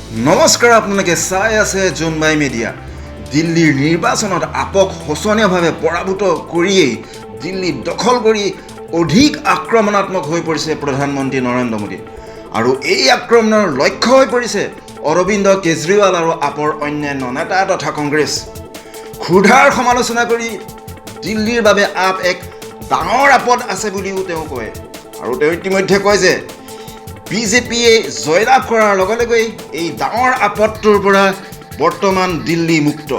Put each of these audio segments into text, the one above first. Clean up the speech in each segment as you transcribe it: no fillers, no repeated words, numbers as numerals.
নমস্কাৰ, আপোনালোকে চাই আছে জোনবাই মিডিয়া। দিল্লীৰ নিৰ্বাচনত আপক শোচনীয়ভাৱে পৰাভূত কৰিয়েই দিল্লী দখল কৰি অধিক আক্ৰমণাত্মক হৈ পৰিছে প্ৰধানমন্ত্ৰী নৰেন্দ্ৰ মোদী। আৰু এই আক্ৰমণৰ লক্ষ্য হৈ পৰিছে অৰবিন্দ কেজৰিৱাল আৰু আপৰ অন্যান্য নেতা তথা কংগ্ৰেছ। ক্ষুধাৰ সমালোচনা কৰি দিল্লীৰ বাবে আপ এক ডাঙৰ আপদ আছে বুলিও তেওঁ কয়। আৰু তেওঁ ইতিমধ্যে কয় যে বিজেপিয়ে জয়লাভ কৰাৰ লগে লগেই এই ডাঙৰ আপদটোৰ পৰা বৰ্তমান দিল্লী মুক্ত।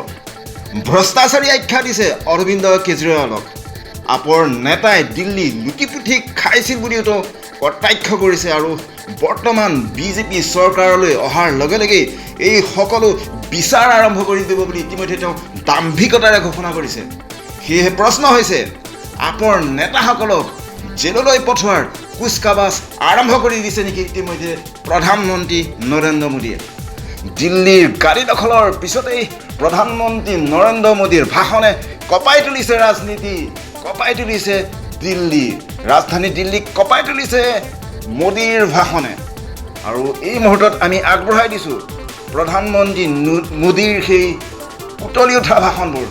ভ্ৰষ্টাচাৰী আখ্যা দিছে অৰবিন্দ কেজৰিৱালক। আপৰ নেতাই দিল্লী লুটিপুটি খাইছিল বুলিও তেওঁ কটাক্ষ কৰিছে। আৰু বৰ্তমান বিজেপি চৰকাৰলৈ অহাৰ লগে লগেই এই সকলো বিচাৰ আৰম্ভ কৰি দিব বুলি ইতিমধ্যে তেওঁ দাম্ভিকতাৰে ঘোষণা কৰিছে। সেয়েহে প্ৰশ্ন হৈছে, আপৰ নেতাসকলক জেললৈ পঠোৱাৰ কুচকাৱাজ আৰম্ভ কৰি দিছে নেকি ইতিমধ্যে প্ৰধানমন্ত্ৰী নৰেন্দ্ৰ মোদীয়ে। দিল্লীৰ গাড়ী দখলৰ পিছতেই প্ৰধানমন্ত্ৰী নৰেন্দ্ৰ মোদীৰ ভাষণে কঁপাই তুলিছে ৰাজনীতি, কঁপাই তুলিছে দিল্লী, ৰাজধানী দিল্লীক কঁপাই তুলিছে মোদীৰ ভাষণে। আৰু এই মুহূৰ্তত আমি আগবঢ়াই দিছোঁ প্ৰধানমন্ত্ৰী মোদীৰ সেই উতলি উঠা ভাষণবোৰ।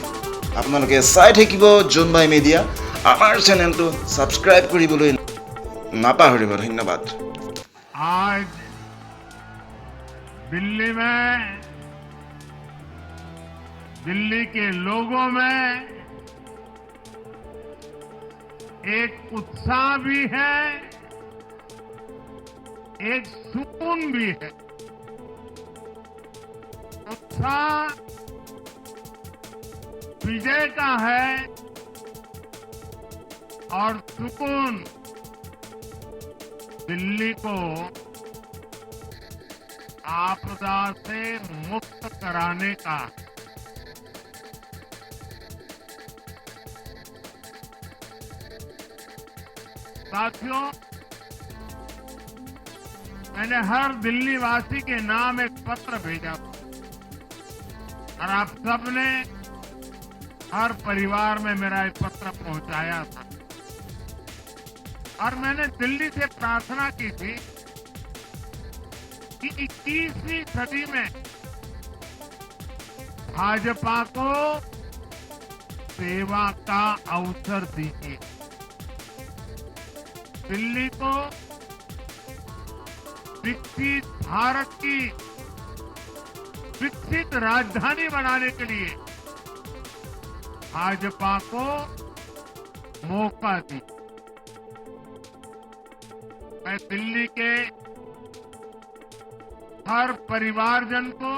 আপোনালোকে চাই থাকিব জোনবাই মিডিয়া। আমাৰ চেনেলটো ছাবস্ক্ৰাইব কৰিবলৈ নাপাহৰিব। ধন্যবাদ। आज दिल्ली में दिल्ली के लोगों में एक उत्साह भी है, एक सुकून भी है। उत्साह विजय का है और सुकून दिल्ली को आपदा से मुक्त कराने का। साथियों, मैंने हर दिल्ली वासी के नाम एक पत्र भेजा और आप सबने हर परिवार में मेरा एक पत्र पहुंचाया था। और मैंने दिल्ली से प्रार्थना की थी कि 21वीं सदी में भाजपा को सेवा का अवसर दीजिए, दिल्ली को विकसित भारत की विकसित राजधानी बनाने के लिए भाजपा को मौका दी। मैं दिल्ली के हर परिवारजन को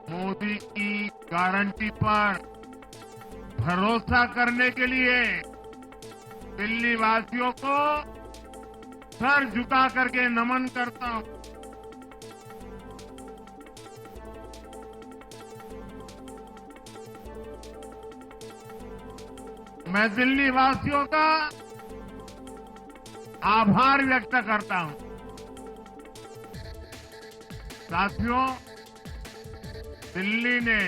मोदी की गारंटी पर भरोसा करने के लिए दिल्ली वासियों को सर झुका करके नमन करता हूं। मैं दिल्ली वासियों का आभार व्यक्त करता हूं। साथियों, दिल्ली ने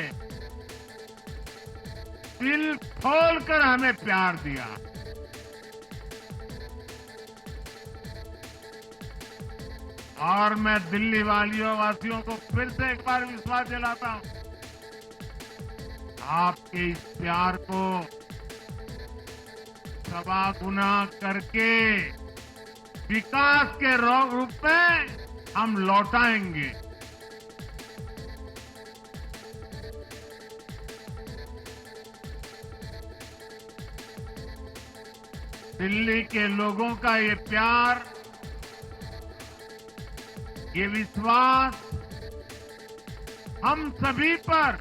दिल खोलकर हमें प्यार दिया। और मैं दिल्ली वासियों को फिर से एक बार विश्वास दिलाता हूं, आपके इस प्यार को सवा गुना करके विकास के रूप में हम लौटाएंगे। दिल्ली के लोगों का ये प्यार, ये विश्वास हम सभी पर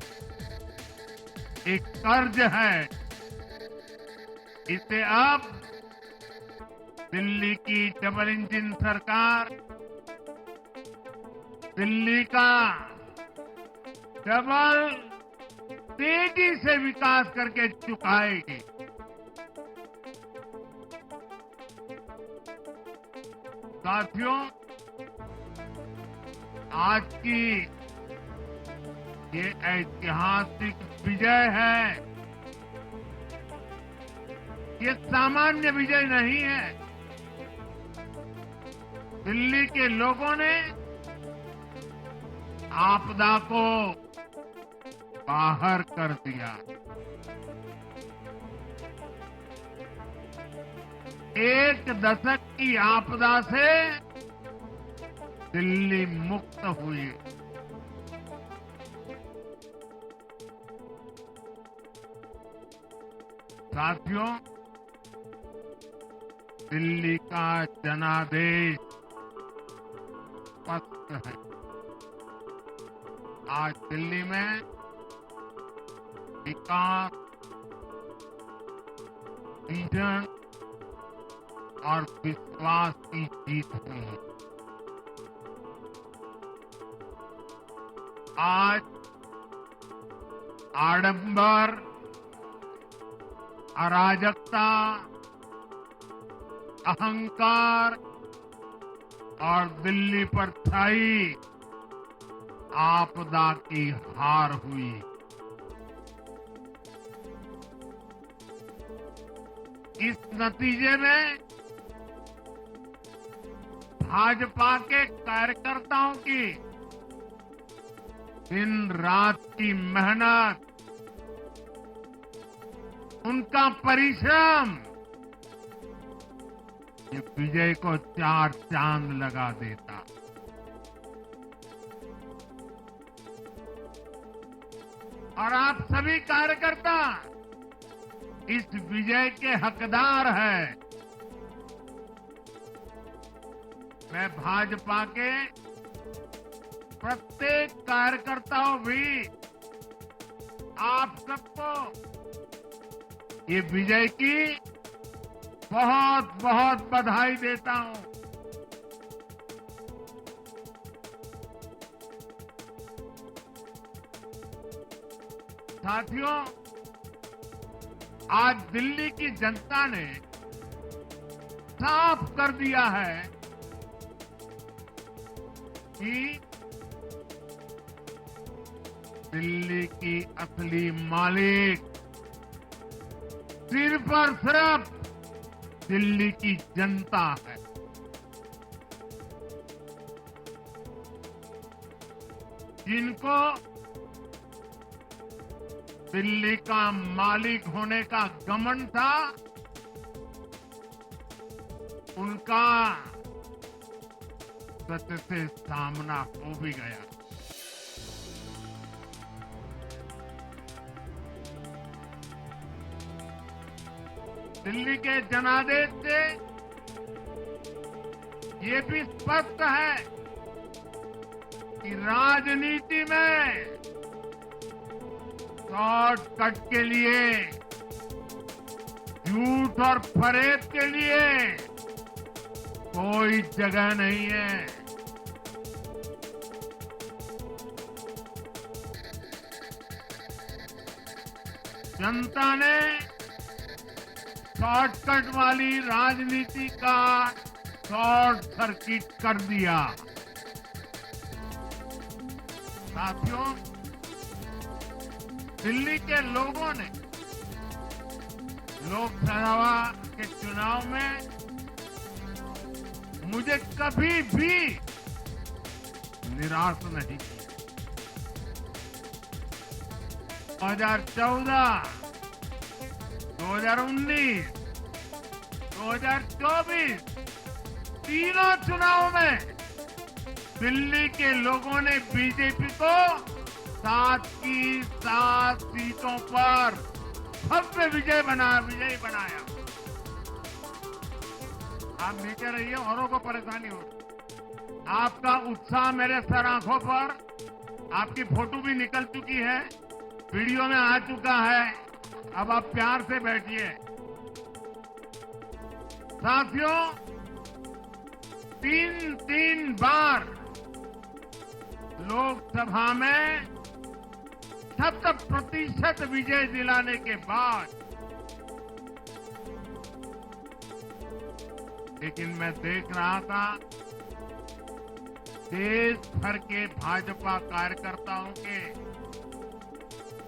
एक कर्ज है। इसे अब दिल्ली की डबल इंजन सरकार, दिल्ली का डबल तेजी से विकास करके चुकाएगी। साथियों, आज की ये ऐतिहासिक विजय है, ये सामान्य विजय नहीं है। दिल्ली के लोगों ने आपदा को बाहर कर दिया। एक दशक की आपदा से दिल्ली मुक्त हुई। साथियों, दिल्ली का जनादेश स्पष्ट है। आज दिल्ली में विकास, विजन और विश्वास की जीत हुई है। आज आडंबर, अराजकता, अहंकार और दिल्ली पर छाई आपदा की हार हुई। इस नतीजे में भाजपा के कार्यकर्ताओं की दिन रात की मेहनत, उनका परिश्रम ये विजय को चार चांद लगा देता। और आप सभी कार्यकर्ता इस विजय के हकदार हैं। मैं भाजपा के प्रत्येक कार्यकर्ताओं भी आप सबको ये विजय की बहुत बहुत बधाई देता हूं। साथियों, आज दिल्ली की जनता ने साफ कर दिया है कि दिल्ली की असली मालिक सिर्फ और सिर्फ दिल्ली की जनता है। जिनको दिल्ली का मालिक होने का घमंड था, उनका सत्य से सामना हो भी गया। दिल्ली के जनादेश से ये भी स्पष्ट है कि राजनीति में शॉर्टकट के लिए, झूठ और फरेब के लिए कोई जगह नहीं है। जनता ने शॉर्टकट वाली राजनीति का शॉर्ट सर्किट कर दिया। साथियों, दिल्ली के लोगों ने लोकसभा के चुनाव में मुझे कभी भी निराश नहीं किया। 2014, 2019, 2024 तीनों चुनाव में दिल्ली के लोगों ने बीजेपी को 7 की 7 सीटों पर भव्य विजयी बनाया। आप नीचे रहिए, औरों को परेशानी हो। आपका उत्साह मेरे सर आंखों पर, आपकी फोटो भी निकल चुकी है, वीडियो में आ चुका है। अब आप प्यार से बैठिए। साथियों, 3 बार लोकसभा में 100% विजय दिलाने के बाद, लेकिन मैं देख रहा था देश भर के भाजपा कार्यकर्ताओं के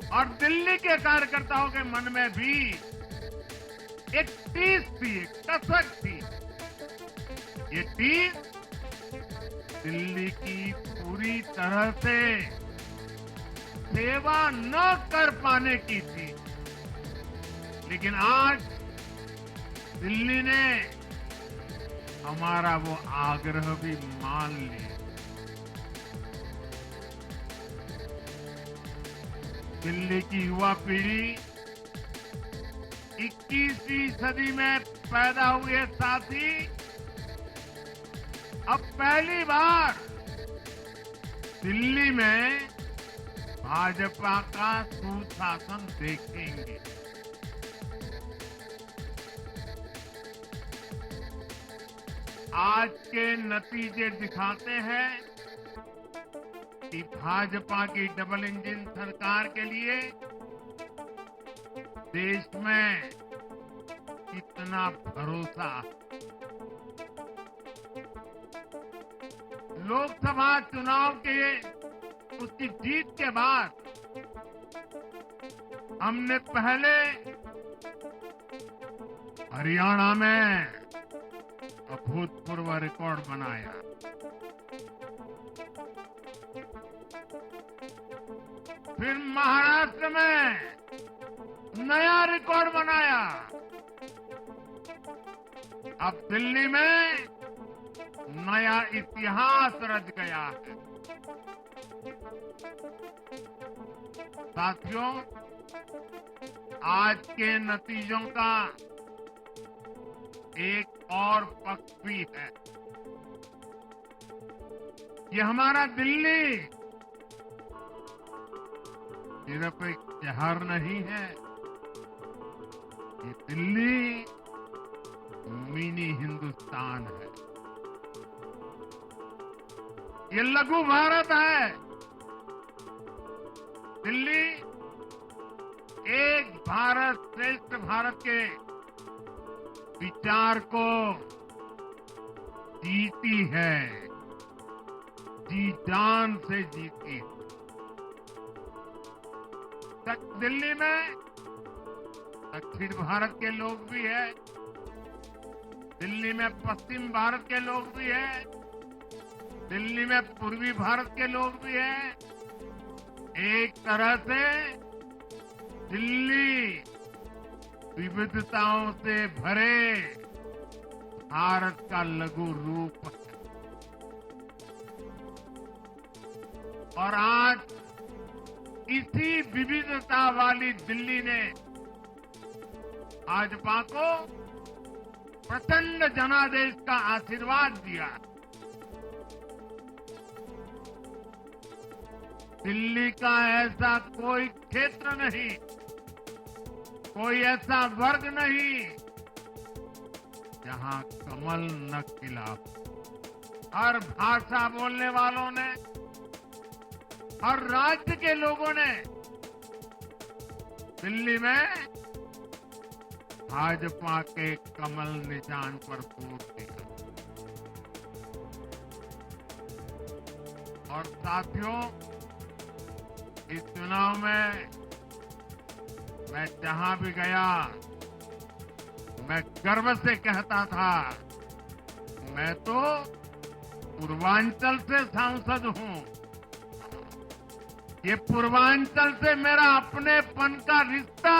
और दिल्ली के कार्यकर्ताओं के मन में भी एक टीस थी, एक कसक थी। ये टीस दिल्ली की पूरी तरह से सेवा न कर पाने की थी, लेकिन आज दिल्ली ने हमारा वो आग्रह भी मान लिया। दिल्ली की युवा पीढ़ी 21वीं सदी में पैदा हुए साथी अब पहली बार दिल्ली में भाजपा का सुशासन देखेंगे। आज के नतीजे दिखाते हैं कि भाजपा की डबल इंजन सरकार के लिए देश में कितना भरोसा। लोकसभा चुनाव के उसकी जीत के बाद हमने पहले हरियाणा में अभूतपूर्व रिकॉर्ड बनाया, फिर महाराष्ट्र में नया रिकॉर्ड बनाया, अब दिल्ली में नया इतिहास रच गया है। साथियों, आज के नतीजों का एक और पक्ष भी है। ये हमारा दिल्ली सिर्फ एक शहर नहीं है, ये दिल्ली मिनी हिंदुस्तान है, ये लघु भारत है। दिल्ली एक भारत श्रेष्ठ भारत के विचार को जीती है, जी जान से जीती है। दिल्ली में दक्षिण भारत के लोग भी हैं, दिल्ली में पश्चिम भारत के लोग भी हैं, दिल्ली में पूर्वी भारत के लोग भी हैं। एक तरह से दिल्ली विविधताओं से भरे भारत का लघु रूप है। और आज इसी विविधता वाली दिल्ली ने भाजपा को प्रचंड जनादेश का आशीर्वाद दिया। दिल्ली का ऐसा कोई क्षेत्र नहीं, कोई ऐसा वर्ग नहीं जहां कमल न खिला। हर भाषा बोलने वालों ने, हर राज्य के लोगों ने दिल्ली में भाजपा के कमल निशान पर वोट दिया। और साथियों, इस चुनाव में मैं जहां भी गया, मैं गर्व से कहता था, मैं तो पूर्वांचल से सांसद हूं। ये पूर्वांचल से मेरा अपनेपन का रिश्ता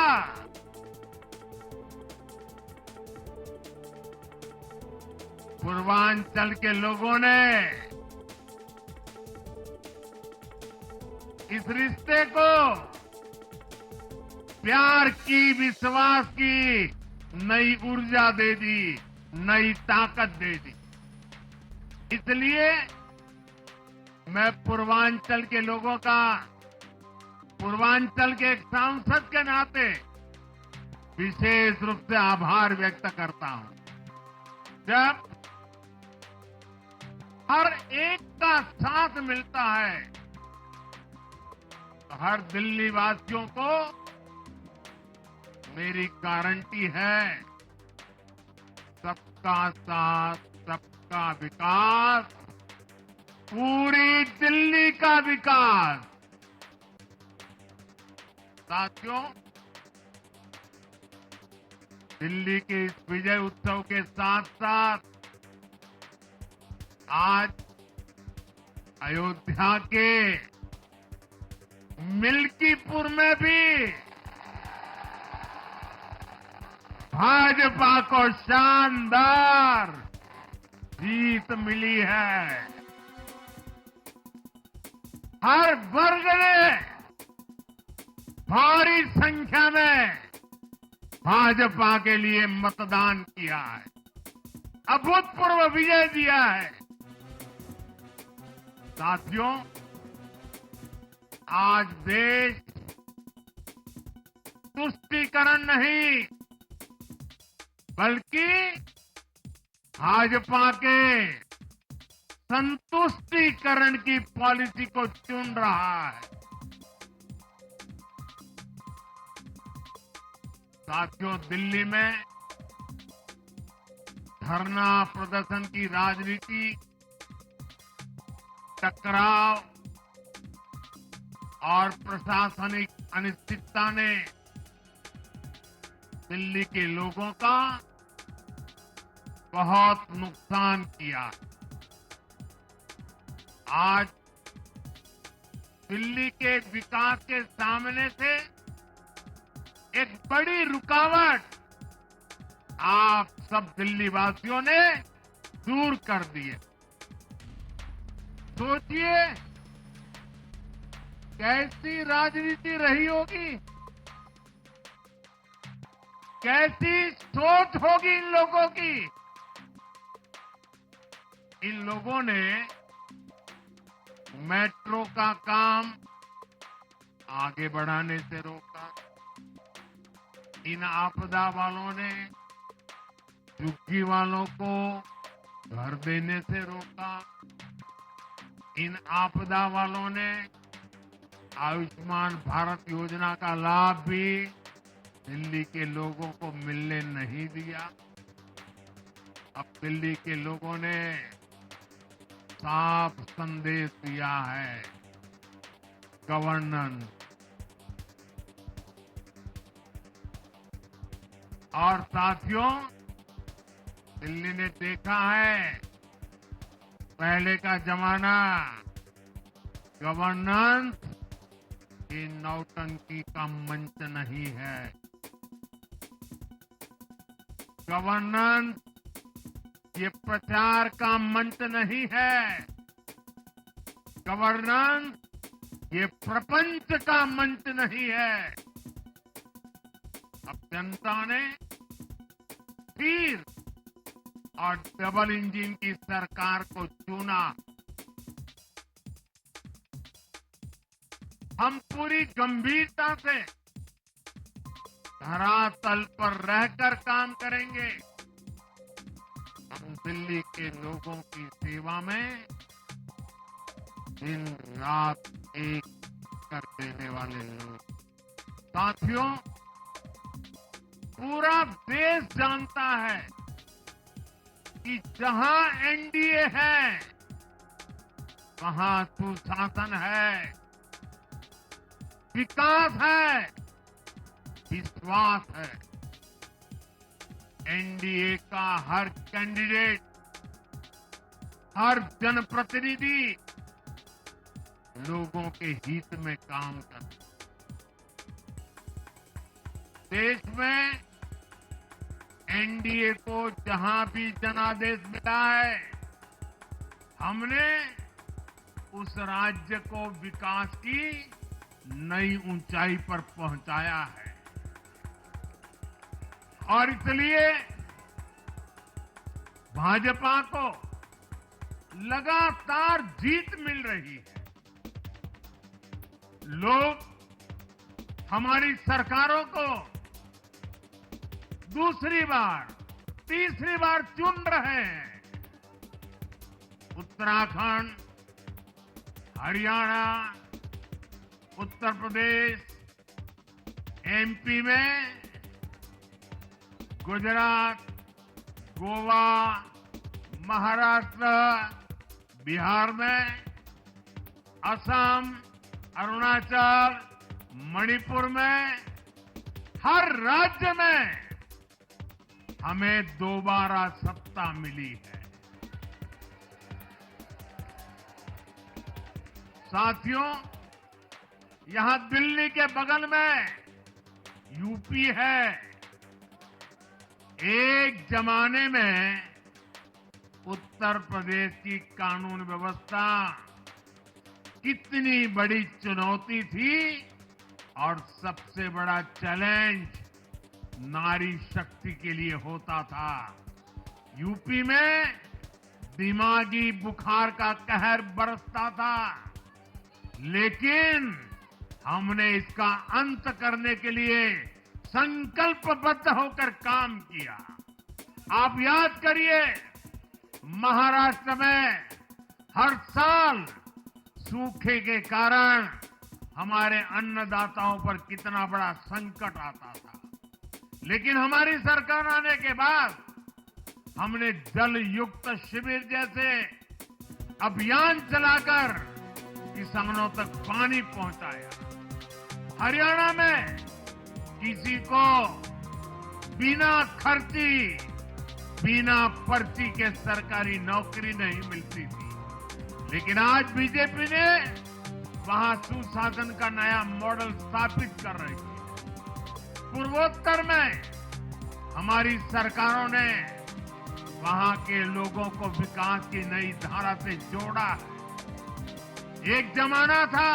पूर्वांचल के लोगों ने इस रिश्ते को प्यार की, विश्वास की नई ऊर्जा दे दी, नई ताकत दे दी। इसलिए मैं पूर्वांचल के लोगों का, पूर्वांचल के एक सांसद के नाते विशेष रूप से आभार व्यक्त करता हूं। जब हर एक का साथ मिलता है तो हर दिल्ली वासियों को मेरी गारंटी है, सबका साथ, सबका विकास, पूरी दिल्ली का विकास। साथियों, दिल्ली के इस विजय उत्सव के साथ साथ आज अयोध्या के मिल्कीपुर में भी भाजपा को शानदार जीत मिली है। हर वर्ग ने भारी संख्या में भाजपा के लिए मतदान किया है, अभूतपूर्व विजय दिया है। साथियों, आज देश तुष्टीकरण नहीं बल्कि भाजपा के संतुष्टीकरण की पॉलिसी को चुन रहा है। साथियों, दिल्ली में धरना प्रदर्शन की राजनीति, टकराव और प्रशासनिक अनिश्चितता ने दिल्ली के लोगों का बहुत नुकसान किया। आज दिल्ली के विकास के सामने से एक बड़ी रुकावट आप सब दिल्ली वासियों ने दूर कर दी है। सोचिए कैसी राजनीति रही होगी, कैसी सोच होगी इन लोगों की। इन लोगों ने मेट्रो का काम आगे बढ़ाने से रोका, इन आपदा वालों ने झुग्गी वालों को घर देने से रोका, इन आपदा वालों ने आयुष्मान भारत योजना का लाभ भी दिल्ली के लोगों को मिलने नहीं दिया। अब दिल्ली के लोगों ने साफ संदेश दिया है, गवर्नेंस। और साथियों, दिल्ली ने देखा है पहले का जमाना, गवर्नेंस ये नौटंकी का मंच नहीं है। गवर्नेंस ये प्रचार का मंच नहीं है। गवर्नेंस ये प्रपंच का मंच नहीं है। अब जनता ने फिर और डबल इंजन की सरकार को चुना। हम पूरी गंभीरता से धरातल पर रहकर काम करेंगे। हम दिल्ली के लोगों की सेवा में दिन रात एक कर देने वाले लोग। साथियों, पूरा देश जानता है कि जहां एनडीए है वहां सुशासन है, विकास है, विश्वास है। एनडीए का हर कैंडिडेट, हर जनप्रतिनिधि लोगों के हित में काम करता है। देश में एनडीए को जहां भी जनादेश मिला है, हमने उस राज्य को विकास की नई ऊंचाई पर पहुंचाया है। और इसलिए भाजपा को लगातार जीत मिल रही है। लोग हमारी सरकारों को दूसरी बार, तीसरी बार चुन रहे हैं। उत्तराखंड, हरियाणा, उत्तर प्रदेश, एमपी में, गुजरात, गोवा, महाराष्ट्र, बिहार में, असम, अरुणाचल, मणिपुर में, हर राज्य में हमें दोबारा सत्ता मिली है। साथियों, यहां दिल्ली के बगल में यूपी है। एक जमाने में उत्तर प्रदेश की कानून व्यवस्था कितनी बड़ी चुनौती थी और सबसे बड़ा चैलेंज नारी शक्ति के लिए होता था। यूपी में दिमागी बुखार का कहर बरसता था, लेकिन हमने इसका अंत करने के लिए संकल्पबद्ध होकर काम किया। आप याद करिए, महाराष्ट्र में हर साल सूखे के कारण हमारे अन्नदाताओं पर कितना बड़ा संकट आता था, लेकिन हमारी सरकार आने के बाद हमने जल युक्त शिविर जैसे अभियान चलाकर किसानों तक पानी पहुंचाया। हरियाणा में किसी को बिना खर्ची, बिना पर्ची के सरकारी नौकरी नहीं मिलती थी, लेकिन आज बीजेपी ने वहां सुशासन का नया मॉडल स्थापित कर रही है। पूर्वोत्तर में हमारी सरकारों ने वहां के लोगों को विकास की नई धारा से जोड़ा है। एक जमाना था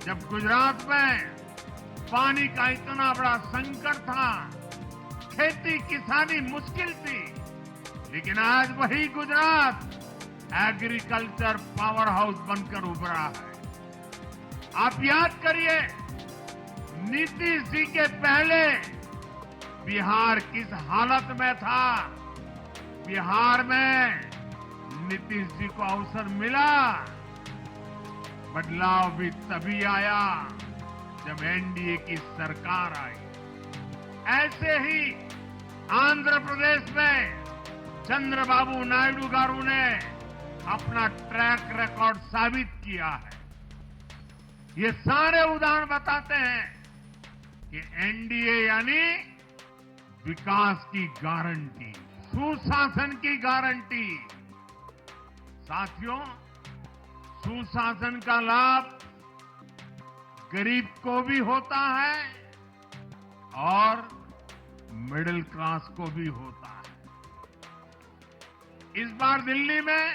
जब गुजरात में पानी का इतना बड़ा संकट था, खेती किसानी मुश्किल थी, लेकिन आज वही गुजरात एग्रीकल्चर पावर हाउस बनकर उभरा है। आप याद करिए, नीतीश जी के पहले बिहार किस हालत में था। बिहार में नीतीश जी को अवसर मिला। बदलाव भी तभी आया जब एनडीए की सरकार आई। ऐसे ही आंध्र प्रदेश में चंद्रबाबू नायडू गारू ने अपना ट्रैक रिकॉर्ड साबित किया है। ये सारे उदाहरण बताते हैं कि एनडीए यानी विकास की गारंटी, सुशासन की गारंटी। साथियों, सुशासन का लाभ गरीब को भी होता है और मिडिल क्लास को भी होता है। इस बार दिल्ली में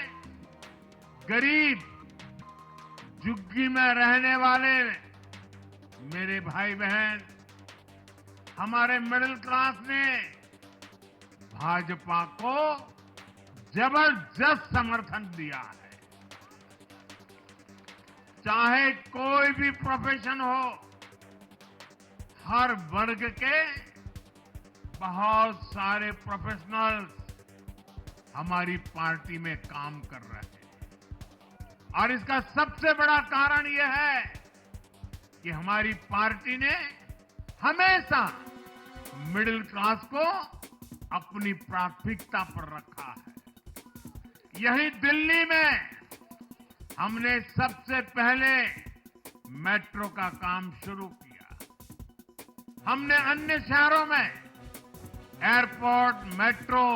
गरीब, झुग्गी में रहने वाले मेरे भाई बहन, हमारे मिडिल क्लास ने भाजपा को जबरदस्त समर्थन दिया है। चाहे कोई भी प्रोफेशन हो, हर वर्ग के बहुत सारे प्रोफेशनल्स हमारी पार्टी में काम कर रहे हैं। और इसका सबसे बड़ा कारण यह है कि हमारी पार्टी ने हमेशा मिडिल क्लास को अपनी प्राथमिकता पर रखा है। यही दिल्ली में हमने सबसे पहले मेट्रो का काम शुरू किया। हमने अन्य शहरों में एयरपोर्ट, मेट्रो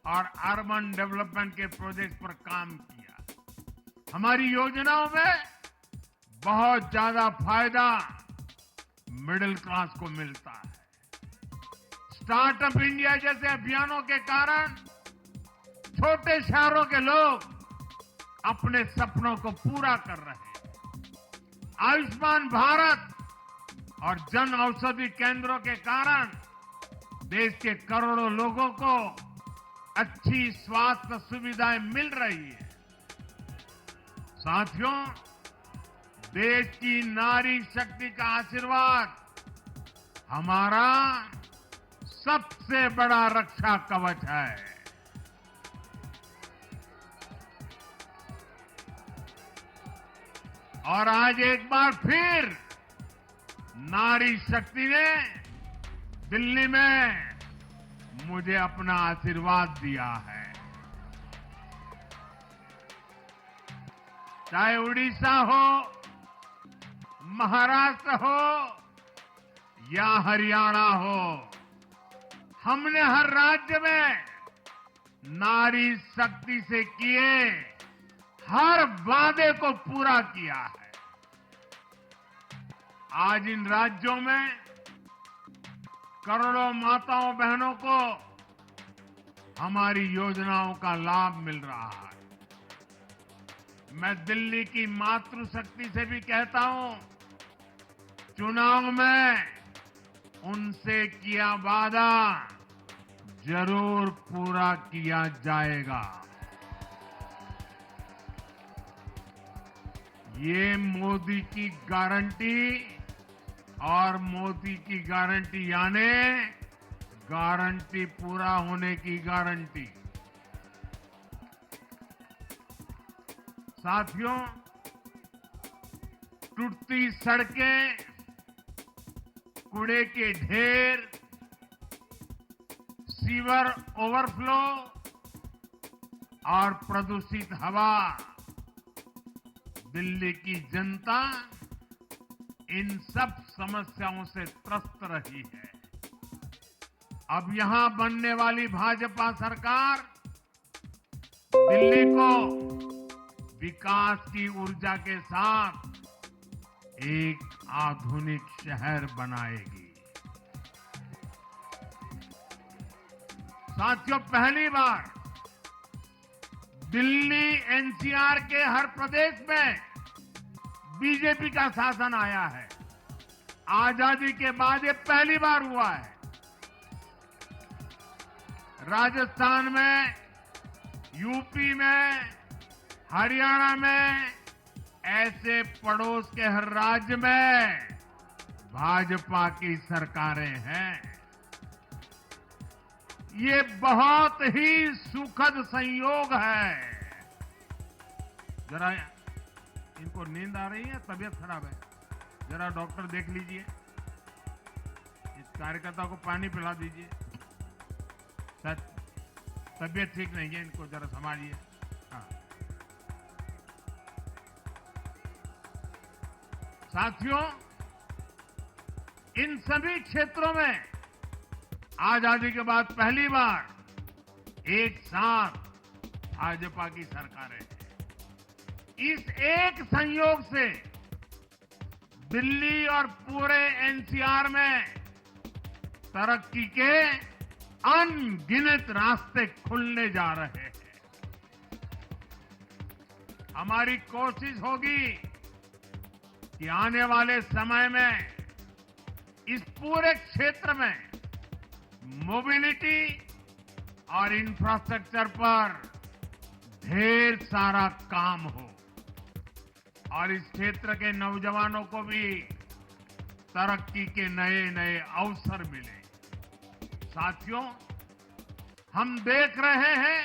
और अर्बन डेवलपमेंट के प्रोजेक्ट पर काम किया। हमारी योजनाओं में बहुत ज्यादा फायदा मिडिल क्लास को मिलता है। स्टार्टअप इंडिया जैसे अभियानों के कारण छोटे शहरों के लोग अपने सपनों को पूरा कर रहे हैं। आयुष्मान भारत और जन औषधि केंद्रों के कारण देश के करोड़ों लोगों को अच्छी स्वास्थ्य सुविधाएं मिल रही है। साथियों, देश की नारी शक्ति का आशीर्वाद हमारा सबसे बड़ा रक्षा कवच है। और आज एक बार फिर नारी शक्ति ने दिल्ली में मुझे अपना आशीर्वाद दिया है। चाहे उड़ीसा हो, महाराष्ट्र हो या हरियाणा हो, हमने हर राज्य में नारी शक्ति से किए हर वादे को पूरा किया है। आज इन राज्यों में करोड़ों माताओं बहनों को हमारी योजनाओं का लाभ मिल रहा है। मैं दिल्ली की मातृशक्ति से भी कहता हूं, चुनाव में उनसे किया वादा जरूर पूरा किया जाएगा। ये मोदी की गारंटी और मोदी की गारंटी यानी गारंटी पूरा होने की गारंटी। साथियों, टूटती सड़कें, कूड़े के ढेर, सीवर ओवरफ्लो और प्रदूषित हवा, दिल्ली की जनता इन सब समस्याओं से त्रस्त रही है। अब यहां बनने वाली भाजपा सरकार दिल्ली को विकास की ऊर्जा के साथ एक आधुनिक शहर बनाएगी। साथियों, पहली बार दिल्ली एनसीआर के हर प्रदेश में बीजेपी का शासन आया है। आजादी के बाद ये पहली बार हुआ है। राजस्थान में, यूपी में, हरियाणा में, ऐसे पड़ोस के हर राज्य में भाजपा की सरकारें हैं। ये बहुत ही सुखद संयोग है। जरा इनको नींद आ रही है, तबीयत खराब है, जरा डॉक्टर देख लीजिए। इस कार्यकर्ता को पानी पिला दीजिए, तबीयत ठीक नहीं है, इनको जरा संभालिए। हाँ। साथियों, इन सभी क्षेत्रों में आजादी के बाद पहली बार एक साथ भाजपा की सरकारें हैं। इस एक संयोग से दिल्ली और पूरे एनसीआर में तरक्की के अनगिनत रास्ते खुलने जा रहे हैं। हमारी कोशिश होगी कि आने वाले समय में इस पूरे क्षेत्र में मोबिलिटी और इंफ्रास्ट्रक्चर पर ढेर सारा काम हो और इस क्षेत्र के नौजवानों को भी तरक्की के नए नए अवसर मिले। साथियों, हम देख रहे हैं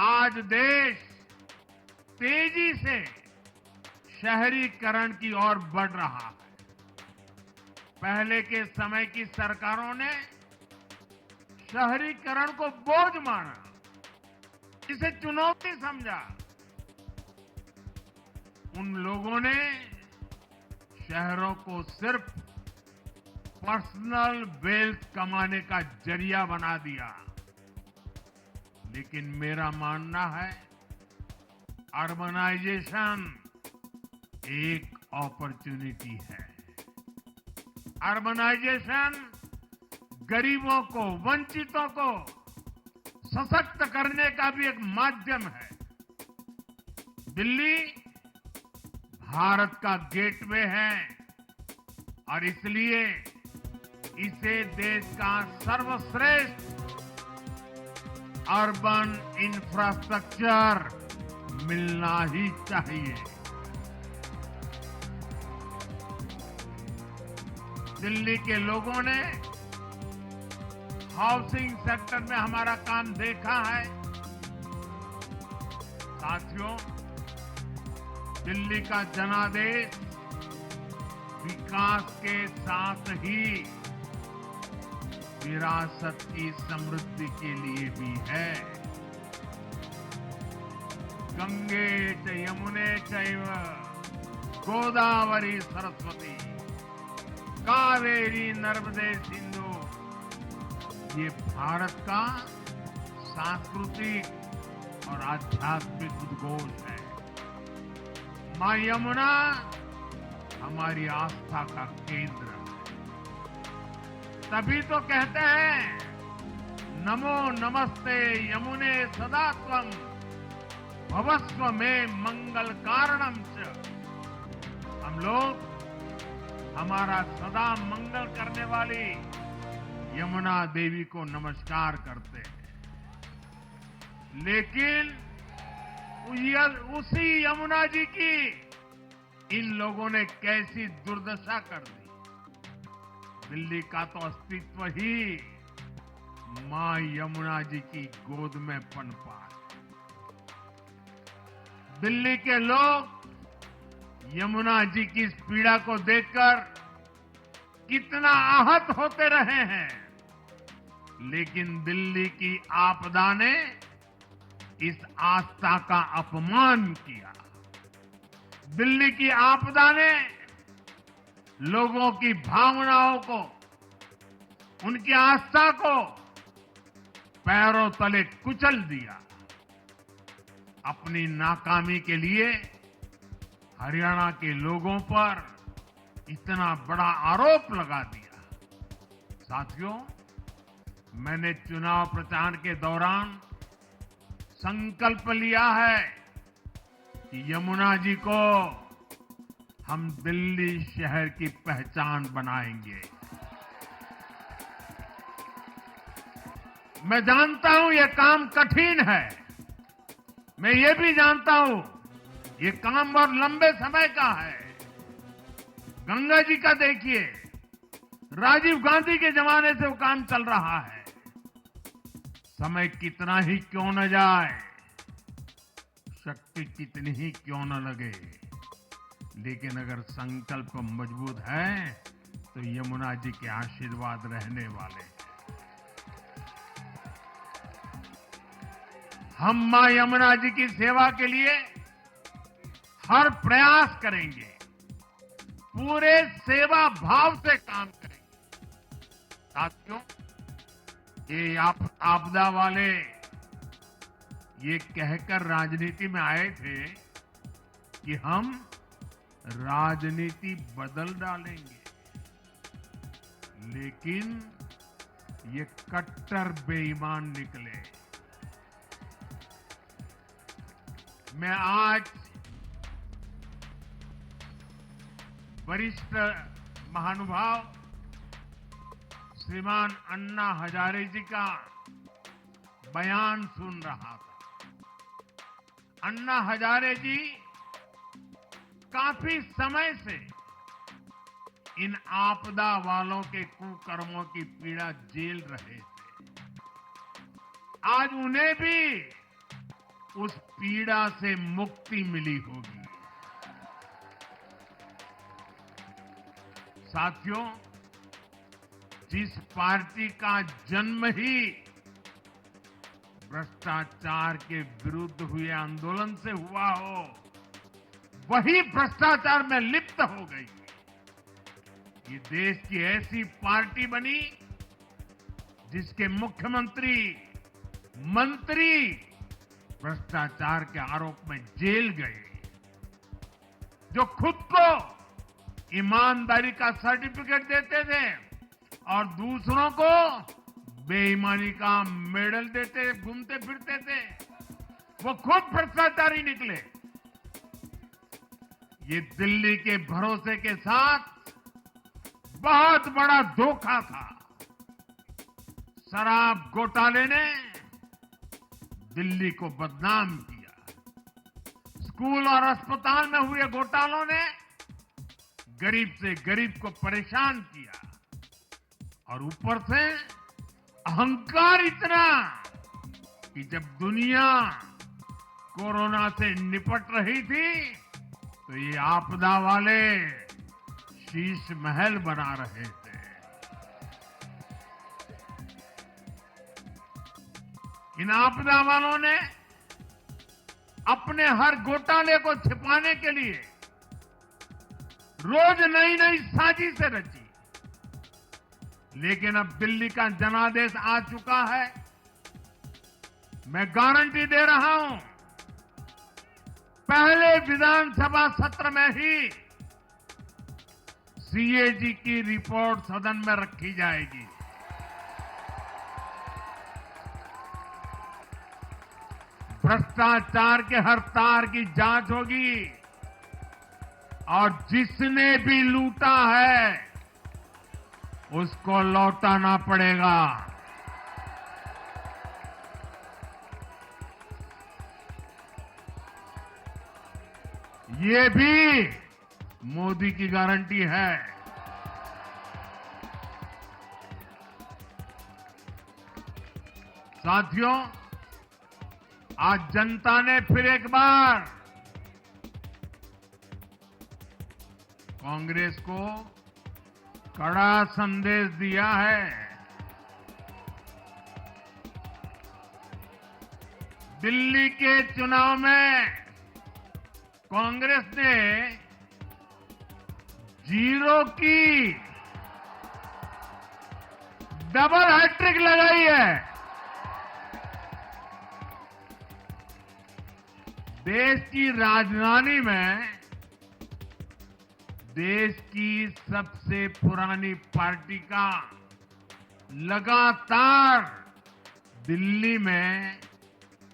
आज देश तेजी से शहरीकरण की ओर बढ़ रहा है। पहले के समय की सरकारों ने शहरीकरण को बोझ माना, इसे चुनौती समझा। उन लोगों ने शहरों को सिर्फ पर्सनल वेल्थ कमाने का जरिया बना दिया। लेकिन मेरा मानना है अर्बनाइजेशन एक अपॉर्चुनिटी है। अर्बनाइजेशन गरीबों को, वंचितों को सशक्त करने का भी एक माध्यम है। दिल्ली भारत का गेटवे है और इसलिए इसे देश का सर्वश्रेष्ठ अर्बन इंफ्रास्ट्रक्चर मिलना ही चाहिए। दिल्ली के लोगों ने हाउसिंग सेक्टर में हमारा काम देखा है। साथियों, दिल्ली का जनादेश विकास के साथ ही विरासत की समृद्धि के लिए भी है। गंगे च यमुने चैव गोदावरी सरस्वती कावेरी नर्मदे सिंधु, ये भारत का सांस्कृतिक और आध्यात्मिक उद्घोष है। मां यमुना हमारी आस्था का केंद्र है। तभी तो कहते हैं नमो नमस्ते यमुने सदा त्वं भवस्व में मंगल कारणम च। हम लोग हमारा सदा मंगल करने वाली यमुना देवी को नमस्कार करते हैं। लेकिन उसी यमुना जी की इन लोगों ने कैसी दुर्दशा कर दी। दिल्ली का तो अस्तित्व ही मां यमुना जी की गोद में पनपा है। दिल्ली के लोग यमुना जी की इस पीड़ा को देखकर कितना आहत होते रहे हैं, लेकिन दिल्ली की आपदा ने इस आस्था का अपमान किया। दिल्ली की आपदा ने लोगों की भावनाओं को, उनकी आस्था को पैरों तले कुचल दिया। अपनी नाकामी के लिए हरियाणा के लोगों पर इतना बड़ा आरोप लगा दिया। साथियों, मैंने चुनाव प्रचार के दौरान संकल्प लिया है कि यमुना जी को हम दिल्ली शहर की पहचान बनाएंगे। मैं जानता हूं यह काम कठिन है। मैं ये भी जानता हूं ये काम बहुत लंबे समय का है। गंगा जी का देखिए, राजीव गांधी के जमाने से वो काम चल रहा है। समय कितना ही क्यों न जाए, शक्ति कितनी ही क्यों न लगे, लेकिन अगर संकल्प मजबूत है तो यमुना जी के आशीर्वाद रहने वाले हैं। हम मां यमुना जी की सेवा के लिए हर प्रयास करेंगे, पूरे सेवा भाव से काम करेंगे। साथियों, ये आपदा वाले ये कहकर राजनीति में आए थे कि हम राजनीति बदल डालेंगे, लेकिन ये कट्टर बेईमान निकले। मैं आज वरिष्ठ महानुभाव श्रीमान अन्ना हजारे जी का बयान सुन रहा था। अन्ना हजारे जी काफी समय से इन आपदा वालों के कुकर्मों की पीड़ा झेल रहे थे। आज उन्हें भी उस पीड़ा से मुक्ति मिली होगी। साथियों, जिस पार्टी का जन्म ही भ्रष्टाचार के विरुद्ध हुए आंदोलन से हुआ हो, वही भ्रष्टाचार में लिप्त हो गई। ये देश की ऐसी पार्टी बनी जिसके मुख्यमंत्री, मंत्री भ्रष्टाचार के आरोप में जेल गए, जो खुद को ईमानदारी का सर्टिफिकेट देते थे और दूसरों को बेईमानी का मेडल देते घूमते फिरते थे, वो खुद भ्रष्टाचारी निकले। ये दिल्ली के भरोसे के साथ बहुत बड़ा धोखा था। शराब घोटाले ने दिल्ली को बदनाम किया। स्कूल और अस्पताल में हुए घोटालों ने गरीब से गरीब को परेशान किया, और ऊपर से अहंकार इतना कि जब दुनिया कोरोना से निपट रही थी तो ये आपदा वाले शीश महल बना रहे थे। इन आपदा वालों ने अपने हर घोटाले को छिपाने के लिए रोज नई नई साजिशें रची। लेकिन अब दिल्ली का जनादेश आ चुका है। मैं गारंटी दे रहा हूं पहले विधानसभा सत्र में ही सीएजी की रिपोर्ट सदन में रखी जाएगी। भ्रष्टाचार के हर तार की जांच होगी और जिसने भी लूटा है उसको लौटाना पड़ेगा। ये भी मोदी की गारंटी है। साथियों, आज जनता ने फिर एक बार कांग्रेस को कड़ा संदेश दिया है। दिल्ली के चुनाव में कांग्रेस ने 0 की डबल हैट्रिक लगाई है। देश की राजधानी में देश की सबसे पुरानी पार्टी का लगातार दिल्ली में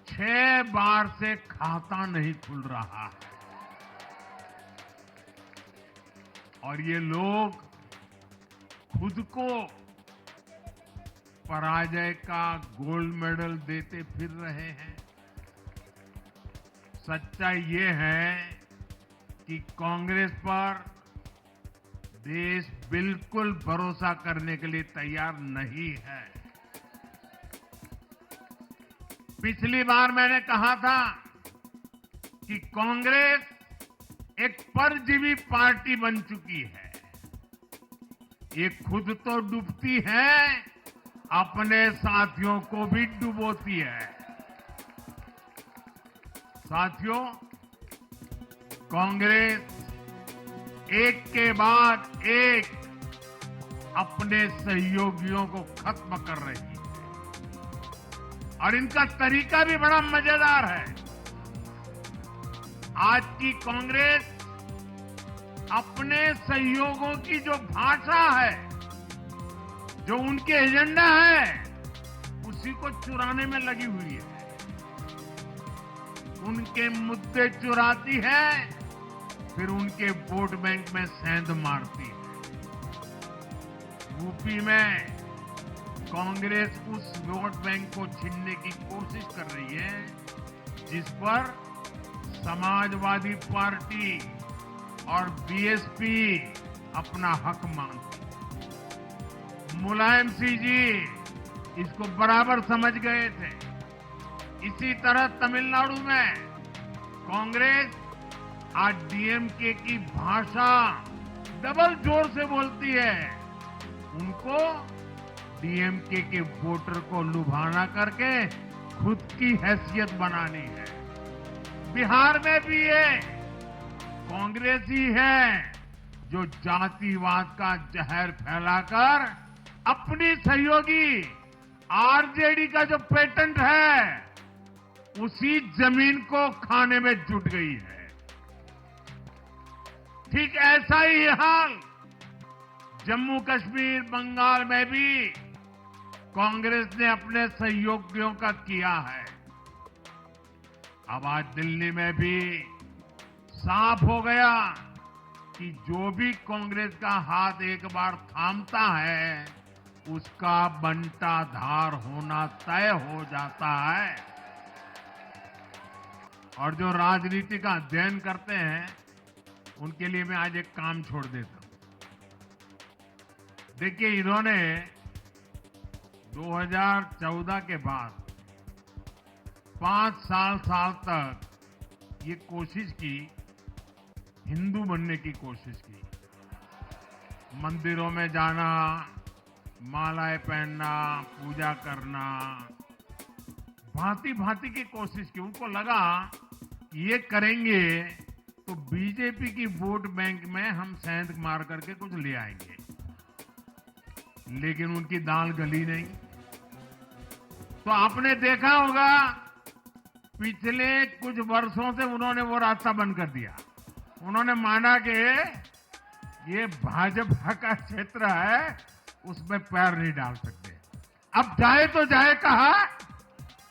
6 बार से खाता नहीं खुल रहा है और ये लोग खुद को पराजय का गोल्ड मेडल देते फिर रहे हैं। सच्चाई ये है कि कांग्रेस पर देश बिल्कुल भरोसा करने के लिए तैयार नहीं है। पिछली बार मैंने कहा था कि कांग्रेस एक परजीवी पार्टी बन चुकी है। ये खुद तो डूबती है, अपने साथियों को भी डुबोती है। साथियों, कांग्रेस एक के बाद एक अपने सहयोगियों को खत्म कर रही है और इनका तरीका भी बड़ा मजेदार है। आज की कांग्रेस अपने सहयोगों की जो भाषा है, जो उनके एजेंडा है, उसी को चुराने में लगी हुई है। उनके मुद्दे चुराती है, फिर उनके वोट बैंक में सेंध मारती है। यूपी में कांग्रेस उस वोट बैंक को छीनने की कोशिश कर रही है जिस पर समाजवादी पार्टी और बीएसपी अपना हक मांगती है। मुलायम सिंह जी इसको बराबर समझ गए थे। इसी तरह तमिलनाडु में कांग्रेस आज डीएमके की भाषा डबल जोर से बोलती है। उनको डीएमके के वोटर को लुभाना करके खुद की हैसियत बनानी है। बिहार में भी ये कांग्रेस ही है जो जातिवाद का जहर फैलाकर अपनी सहयोगी आरजेडी का जो पेटेंट है उसी जमीन को खाने में जुट गई है। ठीक ऐसा ही हाल जम्मू कश्मीर, बंगाल में भी कांग्रेस ने अपने सहयोगियों का किया है। अब आज दिल्ली में भी साफ हो गया कि जो भी कांग्रेस का हाथ एक बार थामता है उसका बंटाधार होना तय हो जाता है। और जो राजनीति का अध्ययन करते हैं उनके लिए मैं आज एक काम छोड़ देता हूं। देखिए, इन्होंने 2014 के बाद 5 साल तक ये कोशिश की, हिंदू बनने की कोशिश की। मंदिरों में जाना, मालाएं पहनना, पूजा करना, भांति भांति की कोशिश की। उनको लगा ये करेंगे तो बीजेपी की वोट बैंक में हम सेंध मार करके कुछ ले आएंगे, लेकिन उनकी दाल गली नहीं। तो आपने देखा होगा पिछले कुछ वर्षों से उन्होंने वो रास्ता बंद कर दिया। उन्होंने माना कि ये भाजपा का क्षेत्र है, उसमें पैर नहीं डाल सकते। अब जाए तो जाए कहा,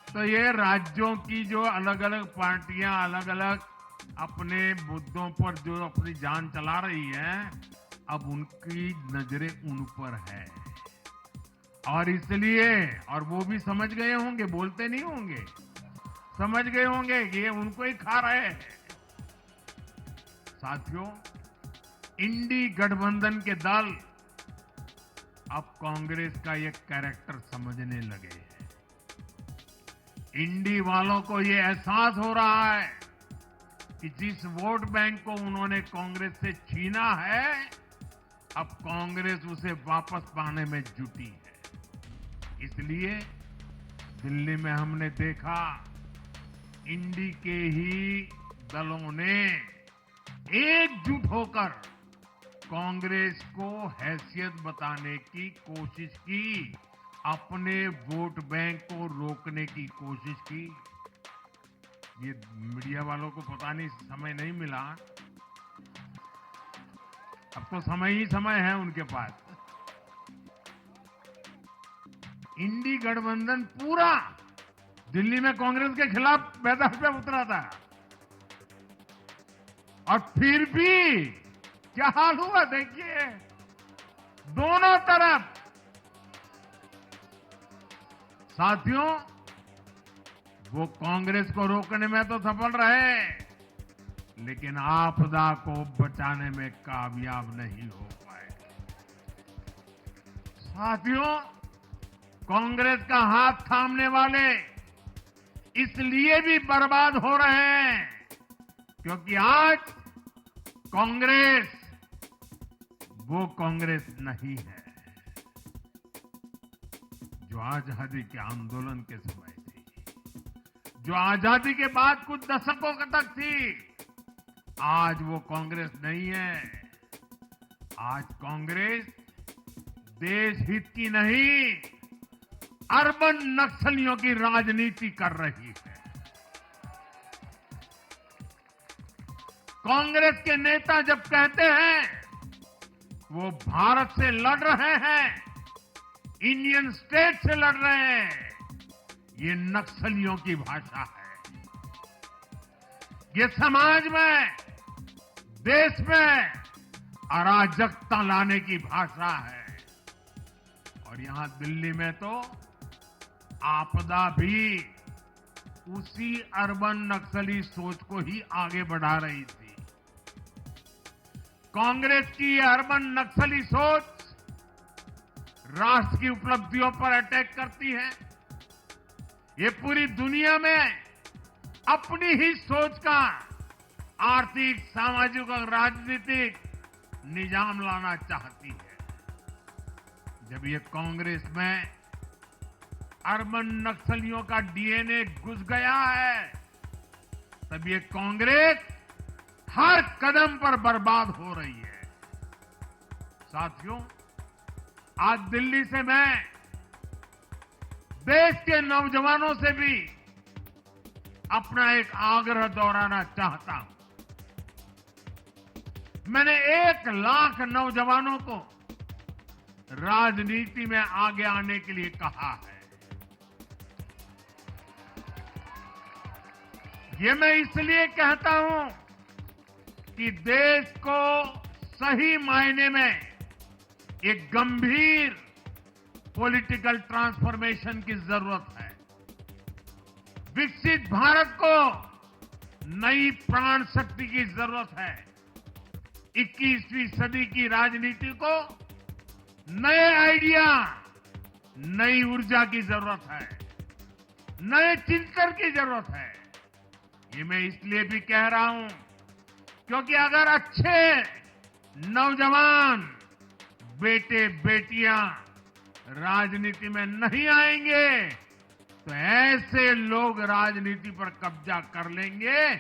तो ये राज्यों की जो अलग अलग पार्टियां अलग अलग अपने मुद्दों पर जो अपनी जान चला रही हैं, अब उनकी नजरें उन पर है। और इसलिए, और वो भी समझ गए होंगे, बोलते नहीं होंगे, समझ गए होंगे कि ये उनको ही खा रहे हैं। साथियों, इंडी गठबंधन के दल अब कांग्रेस का ये कैरेक्टर समझने लगे हैं। इंडी वालों को ये एहसास हो रहा है कि जिस वोट बैंक को उन्होंने कांग्रेस से छीना है, अब कांग्रेस उसे वापस पाने में जुटी है। इसलिए दिल्ली में हमने देखा, इंडी के ही दलों ने एकजुट होकर कांग्रेस को हैसियत बताने की कोशिश की, अपने वोट बैंक को रोकने की कोशिश की। ये मीडिया वालों को पता नहीं समय नहीं मिला, अब तो समय ही समय है उनके पास। इंडी गठबंधन पूरा दिल्ली में कांग्रेस के खिलाफ मैदान पे उतरा था, और फिर भी क्या हाल हुआ देखिए, दोनों तरफ। साथियों, वो कांग्रेस को रोकने में तो सफल रहे, लेकिन आपदा को बचाने में कामयाब नहीं हो पाए। साथियों, कांग्रेस का हाथ थामने वाले इसलिए भी बर्बाद हो रहे हैं क्योंकि आज कांग्रेस वो कांग्रेस नहीं है जो आजादी के आंदोलन के समय थी, जो आजादी के बाद कुछ दशकों तक थी। आज वो कांग्रेस नहीं है। आज कांग्रेस देश हित की नहीं, अर्बन नक्सलियों की राजनीति कर रही है। कांग्रेस के नेता जब कहते हैं वो भारत से लड़ रहे हैं, इंडियन स्टेट से लड़ रहे हैं, ये नक्सलियों की भाषा है। ये समाज में, देश में अराजकता लाने की भाषा है। और यहां दिल्ली में तो आपदा भी उसी अर्बन नक्सली सोच को ही आगे बढ़ा रही थी। कांग्रेस की अर्बन नक्सली सोच राष्ट्र की उपलब्धियों पर अटैक करती है। ये पूरी दुनिया में अपनी ही सोच का आर्थिक, सामाजिक और राजनीतिक निजाम लाना चाहती है। जब ये कांग्रेस में अर्बन नक्सलियों का डीएनए घुस गया है, तब ये कांग्रेस हर कदम पर बर्बाद हो रही है। साथियों, आज दिल्ली से मैं देश के नौजवानों से भी अपना एक आग्रह दोहराना चाहता हूं। मैंने 1 लाख नौजवानों को राजनीति में आगे आने के लिए कहा है। ये मैं इसलिए कहता हूं कि देश को सही मायने में एक गंभीर पॉलिटिकल ट्रांसफॉर्मेशन की जरूरत है। विकसित भारत को नई प्राण शक्ति की जरूरत है। 21वीं सदी की राजनीति को नए आइडिया, नई ऊर्जा की जरूरत है, नए चिंतन की जरूरत है। ये मैं इसलिए भी कह रहा हूं क्योंकि अगर अच्छे नौजवान बेटे बेटियां राजनीति में नहीं आएंगे तो ऐसे लोग राजनीति पर कब्जा कर लेंगे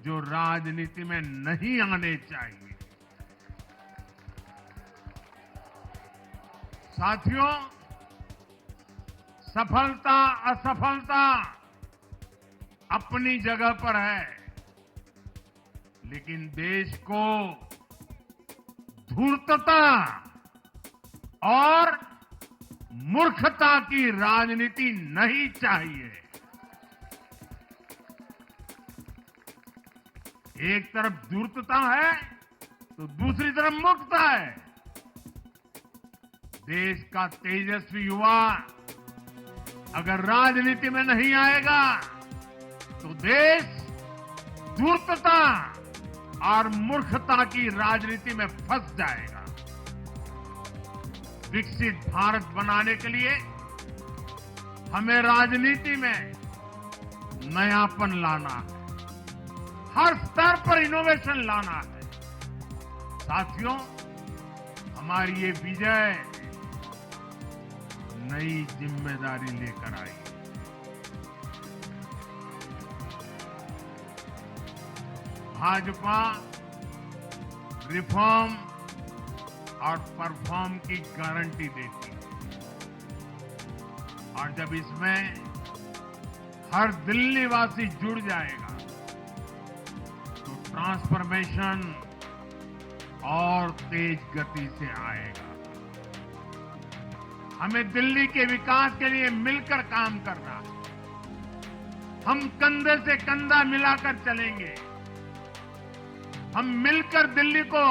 जो राजनीति में नहीं आने चाहिए। साथियों, सफलता असफलता अपनी जगह पर है, लेकिन देश को धूर्तता और मूर्खता की राजनीति नहीं चाहिए। एक तरफ धूर्तता है तो दूसरी तरफ मूर्खता है। देश का तेजस्वी युवा अगर राजनीति में नहीं आएगा तो देश धूर्तता और मूर्खता की राजनीति में फंस जाएगा। विकसित भारत बनाने के लिए हमें राजनीति में नयापन लाना है, हर स्तर पर इनोवेशन लाना है। साथियों, हमारी ये विजय नई जिम्मेदारी लेकर आई है। भाजपा रिफॉर्म और परफॉर्म की गारंटी देती है, और जब इसमें हर दिल्ली वासी जुड़ जाएगा तो ट्रांसफॉर्मेशन और तेज गति से आएगा। हमें दिल्ली के विकास के लिए मिलकर काम करना है। हम कंधे से कंधा मिलाकर चलेंगे। हम मिलकर दिल्ली को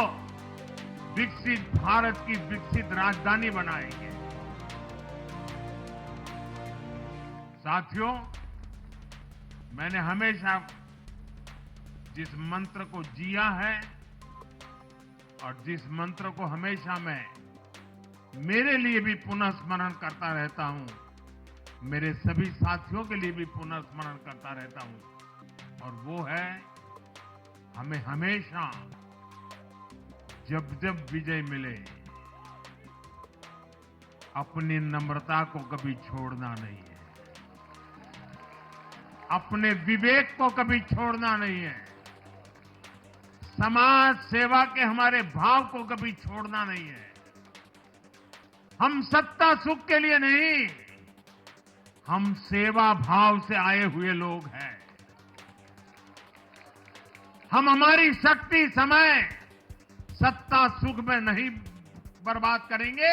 विकसित भारत की विकसित राजधानी बनाएंगे। साथियों, मैंने हमेशा जिस मंत्र को जिया है और जिस मंत्र को हमेशा मैं मेरे लिए भी पुनः स्मरण करता रहता हूं, मेरे सभी साथियों के लिए भी पुनः स्मरण करता रहता हूं, और वो है हमें हमेशा जब जब विजय मिले अपनी नम्रता को कभी छोड़ना नहीं है, अपने विवेक को कभी छोड़ना नहीं है, समाज सेवा के हमारे भाव को कभी छोड़ना नहीं है। हम सत्ता सुख के लिए नहीं, हम सेवा भाव से आए हुए लोग हैं। हम हमारी शक्ति समय सत्ता सुख में नहीं बर्बाद करेंगे,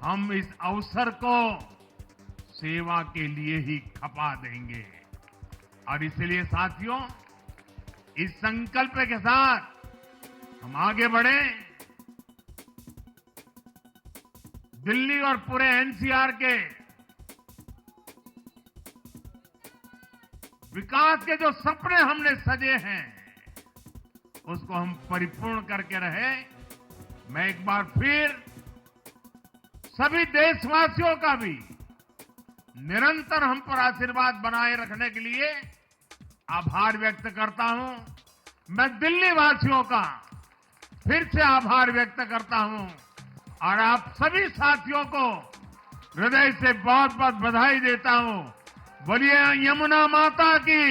हम इस अवसर को सेवा के लिए ही खपा देंगे। और इसलिए साथियों, इस संकल्प के साथ हम आगे बढ़े। दिल्ली और पूरे एनसीआर के विकास के जो सपने हमने सजे हैं उसको हम परिपूर्ण करके रहे। मैं एक बार फिर सभी देशवासियों का भी निरंतर हम पर आशीर्वाद बनाए रखने के लिए आभार व्यक्त करता हूं। मैं दिल्ली वासियों का फिर से आभार व्यक्त करता हूं और आप सभी साथियों को हृदय से बहुत बहुत बधाई देता हूं। बोलिए यमुना माता की,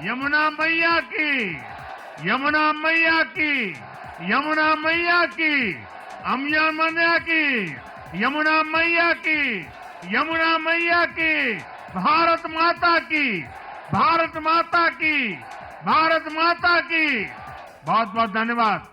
यमुना मैया की, यमुना मैया की, यमुना मैया की, अम्या मैया की, यमुना मैया की, यमुना मैया की, भारत माता की, भारत माता की, भारत माता की। बहुत बहुत धन्यवाद।